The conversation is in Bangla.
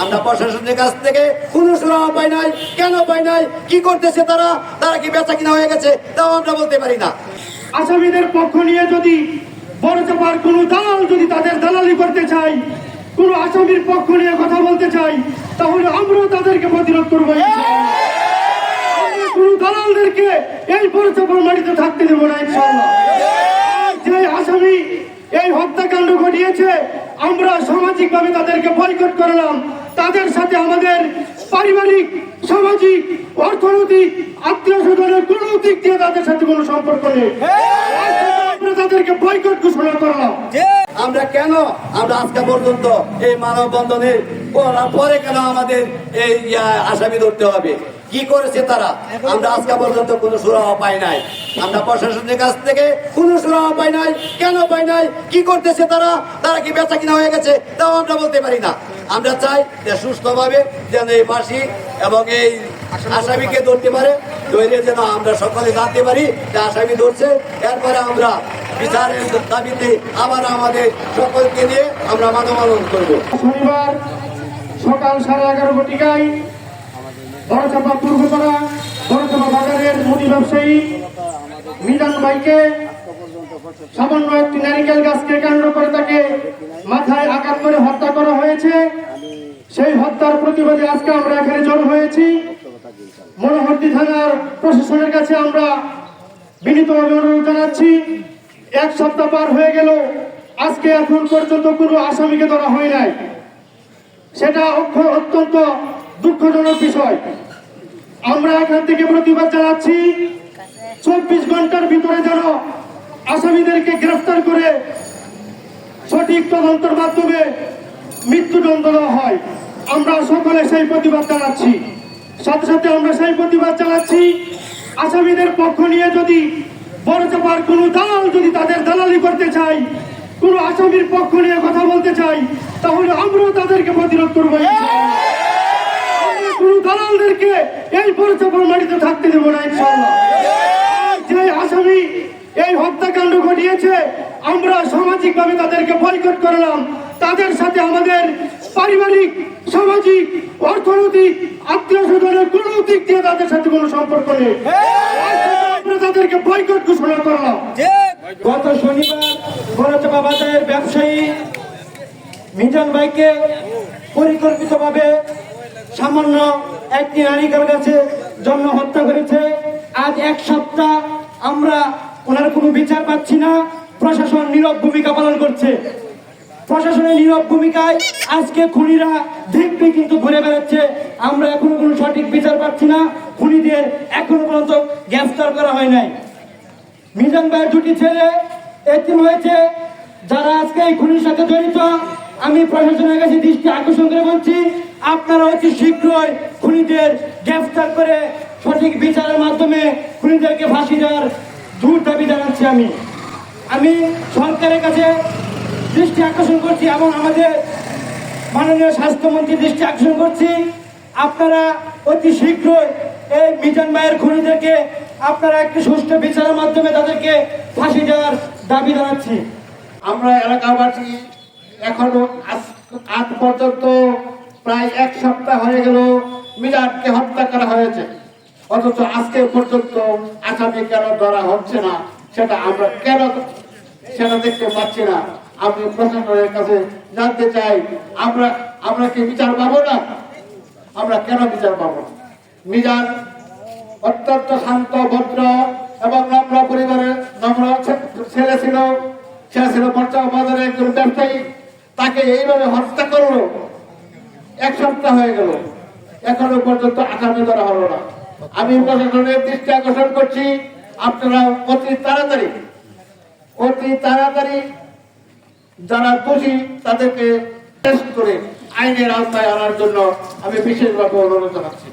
আমরা প্রশাসনের কাছ থেকে কোনো সুরাহা পাই নাই। কেন পাই নাই, কি করতেছে তারা, তারা কি বেচা কিনা হয়ে গেছে, তাও আমরা বলতে পারি না। আসামিদের পক্ষ নিয়ে যদি বড়চাপার কোনো দালাল যদি তাদের দালালি করতে চাই, কোন আসামির পক্ষ নিয়ে কথা বলতে চাই, তাহলে আমরাও তাদেরকে প্রতিরোধ করবো। কোন দালালদেরকে এই বড়চাপার মাটিতে থাকতে দেবো না ইনশাআল্লাহ। যে আসামি এই হত্যাকাণ্ড ঘটিয়েছে, আমরা সামাজিকভাবে তাদেরকে বয়কট করলাম। তাদের সাথে আমাদের পারিবারিক, সামাজিক, অর্থনৈতিক, আত্মীয় স্বজনের কোনো দিক দিয়ে তাদের সাথে কোনো সম্পর্ক নেই। আমরা তাদেরকে বয়কট ঘোষণা করলাম। আমরা কেন আমরা আজকে পর্যন্ত এই মানববন্ধনে করার পরে কেন আমাদের এই আসামি ধরতে হবে, কি করেছে তারা, আমরা আজকে পর্যন্ত কোনো সুরাহা পাই নাই। আমরা প্রশাসনের কাছ থেকে কোনো সুরাহা পাই নাই। কেন পাই নাই, কি করতেছে তারা, তারা কি বেচা কিনা হয়ে গেছে, তাও আমরা বলতে পারি না। আমরা চাই যে সুস্থভাবে যেন এই ফাঁসি এবং এই আসামিকে ধরতে পারে, ধরে যেন আমরা সকলে জানতে পারি যে আসামি ধরছে। এরপরে আমরা বিচারের দাবিতে আবার আমাদের সকলকে নিয়ে আমরা মানববন্ধন করবো। শনিবার সকাল 11:30 ঘটিকায় বড়চাপা পূর্বপাড়া বড়চাপা বাজারের মুদি ব্যবসায়ী মিজান ভাইকে সামান্য একটি নারিকেল গাছকে কেন্দ্র করে তাকে মাথায় আঘাত করে হত্যা করা হয়েছে। সেই হত্যার প্রতিবাদে আজকে আমরা এখানে জড়ো হয়েছি। মনোহরদী থানার প্রশাসনের কাছে আমরা বিনীতভাবে অনুরোধ জানাচ্ছি, 1 সপ্তাহ পার হয়ে গেল, আজকে এখন পর্যন্ত কোনো আসামিকে ধরা হয় নাই। সেটা অত্যন্ত দুঃখজনক বিষয়। আমরা এখান থেকে প্রতিবাদ জানাচ্ছি, 24 ঘন্টার ভিতরে যেন আসামিদেরকে গ্রেফতার করে সঠিক তদন্তের মাধ্যমে মৃত্যুদণ্ড দেওয়া হয়। আমরা সকলে সেই প্রতিবাদ জানাচ্ছি। সাথে সাথে আমরা সেই প্রতিবাদ জানাচ্ছি, আসামিদের পক্ষ নিয়ে যদি বড়চাপার কোনো দালাল যদি তাদের দালালি করতে চাই, কোন আসামির পক্ষ নিয়ে কথা বলতে চাই, তাহলে আমরাও তাদেরকে প্রতিরোধ করবো। কোন দালালদেরকে এই বড়চাপার মাটিতে থাকতে দেবো না ইনশাআল্লাহ। যে আসামি এই হত্যাকাণ্ড ঘটিয়েছে, আমরা সামাজিকভাবে তাদেরকে বয়কট করলাম। তাদের সাথে আমাদের পারিবারিক, সামাজিক, অর্থনৈতিক, আত্মীয় স্বজনের কোনো দিক দিয়ে তাদের সাথে কোনো সম্পর্ক নেই। আমরা তাদেরকে বয়কট ঘোষণা করলাম। গত শনিবার বড়চাপা বাজারের ব্যবসায়ী মিজান ভাইকে পরিকল্পিতভাবে সামান্য একটি নারিকেল গাছের জন্য হত্যা করেছে। আজ 1 সপ্তাহ আমরা ওনার কোনো বিচার পাচ্ছি না। প্রশাসন নীরব ভূমিকা পালন করছে। প্রশাসনের নীরব ভূমিকায় আজকে খুনিরা দিব্যি কিন্তু ঘুরে বেড়াচ্ছে। আমরা এখনো কোনো সঠিক বিচার পাচ্ছি না। খুনিদের এখনো পর্যন্ত গ্রেফতার করা হয় নাই। মিজান ভাইয়ের 2টি ছেলে এতিম হয়েছে। যারা আজকে এই খুনির সাথে জড়িত, আমি প্রশাসনের কাছে দৃষ্টি আকর্ষণ করে বলছি, আপনারা অতি শীঘ্রই খুনিদের গ্রেফতার করে সঠিক বিচারের মাধ্যমে খুনিদেরকে ফাঁসি দেওয়ার জোর দাবি জানাচ্ছি। আমি সরকারের কাছে দৃষ্টি আকর্ষণ করছি এবং আমাদের মাননীয় স্বাস্থ্যমন্ত্রী দৃষ্টি আকর্ষণ করছি, আপনারা অতি শীঘ্রই এই মিজান ভাইয়ের খুনিদেরকে আপনারা একটি সুষ্ঠু বিচারের মাধ্যমে তাদেরকে ফাঁসি দেওয়ার দাবি জানাচ্ছি। আমরা এলাকাবাসী এখনো আজ পর্যন্ত প্রায় 1 সপ্তাহ হয়ে গেল মিজানকে হত্যা করা হয়েছে, অথচ আজকে পর্যন্ত আসামি কেন ধরা হচ্ছে না, সেটা আমরা কেন সেটা দেখতে পাচ্ছি না। আমি প্রশাসনের কাছে জানতে চাই, আমরা কি বিচার পাবো না? আমরা কেন বিচার পাবো না? মিজান অত্যন্ত শান্ত, ভদ্র এবং নম্র পরিবারের নম্র ছেলে ছিল। সে ছিল বড়চাপা বাজারে একজন ব্যবসায়ী। তাকে এইভাবে হত্যা করলো, 1 সপ্তাহ হয়ে গেল, এখনো পর্যন্ত আসামি ধরা হলো না। আমি প্রশাসনের দৃষ্টি আকর্ষণ করছি, আপনারা অতি তাড়াতাড়ি যারা দোষী তাদেরকে টেস্ট করে আইনের আওতায় আনার জন্য আমি বিশেষভাবে অনুরোধ জানাচ্ছি।